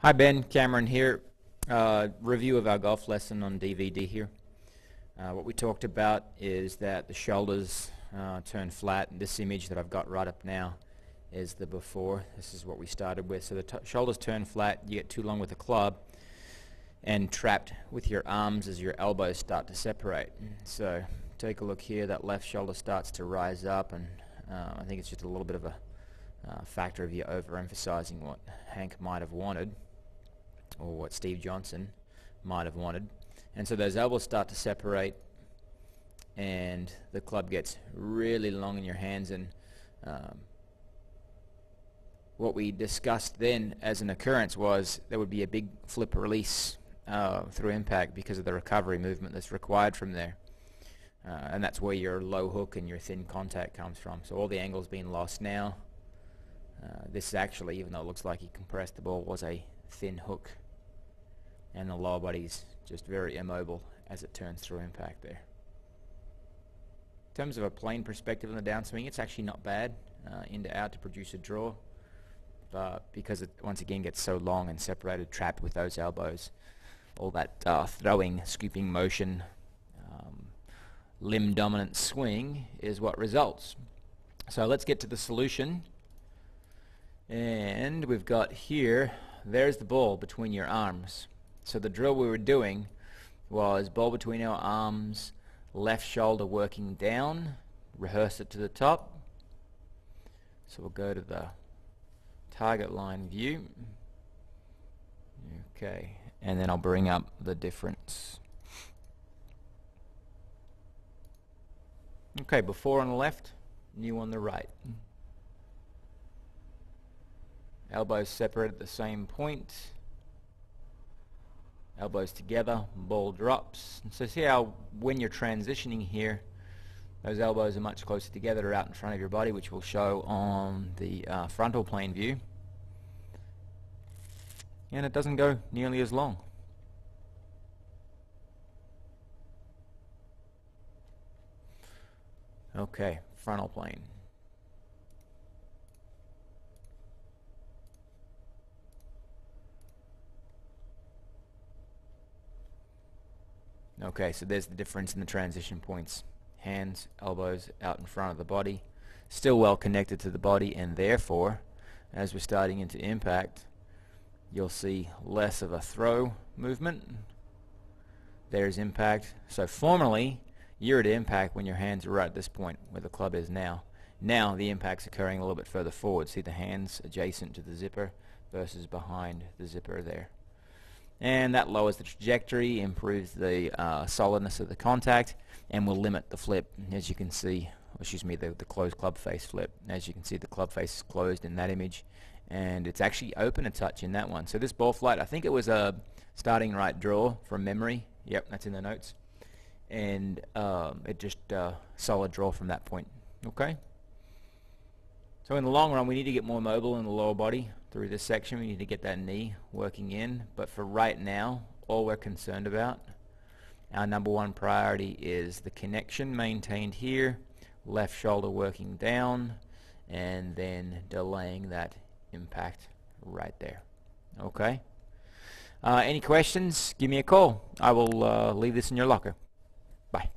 Hi Ben, Cameron here. Review of our golf lesson on DVD here. What we talked about is that the shoulders turn flat. This image that I've got right up now is the before. This is what we started with. So the shoulders turn flat, you get too long with the club and trapped with your arms as your elbows start to separate. So take a look here, that left shoulder starts to rise up, and I think it's just a little bit of a factor of you overemphasizing what Hank might have wanted, or what Steve Johnson might have wanted. And so those elbows start to separate and the club gets really long in your hands, and what we discussed then as an occurrence was there would be a big flip release through impact because of the recovery movement that's required from there. And that's where your low hook and your thin contact comes from. So all the angle's been lost now. This actually, even though it looks like he compressed the ball, was a thin hook, and the lower body's just very immobile as it turns through impact there. In terms of a plane perspective on the downswing, it's actually not bad in to out to produce a draw, but because it once again gets so long and separated, trapped with those elbows, all that throwing, scooping motion, limb dominant swing is what results. So let's get to the solution. And we've got here, there's the ball between your arms. So the drill we were doing was ball between our arms, left shoulder working down, rehearse it to the top. So we'll go to the target line view. Okay, and then I'll bring up the difference. Okay, before on the left, new on the right. Elbows separate at the same point. Elbows together, ball drops. And so see how when you're transitioning here, those elbows are much closer together, out in front of your body, which will show on the frontal plane view. And it doesn't go nearly as long. Okay, frontal plane. Okay, so there's the difference in the transition points. Hands, elbows out in front of the body, still well connected to the body, and therefore, as we're starting into impact, you'll see less of a throw movement. There's impact. So formally, you're at impact when your hands are right at this point where the club is now. Now the impact's occurring a little bit further forward. See the hands adjacent to the zipper versus behind the zipper there. And that lowers the trajectory, improves the solidness of the contact, and will limit the flip. As you can see, the closed club face flip. As you can see, the club face is closed in that image, and it's actually open a touch in that one. So this ball flight, I think it was a starting right draw from memory. Yep, that's in the notes. And it just solid draw from that point. Okay? So in the long run, we need to get more mobile in the lower body through this section. We need to get that knee working in. But for right now, all we're concerned about, our number one priority is the connection maintained here, left shoulder working down, and then delaying that impact right there. Okay? Any questions? Give me a call. I will leave this in your locker. Bye.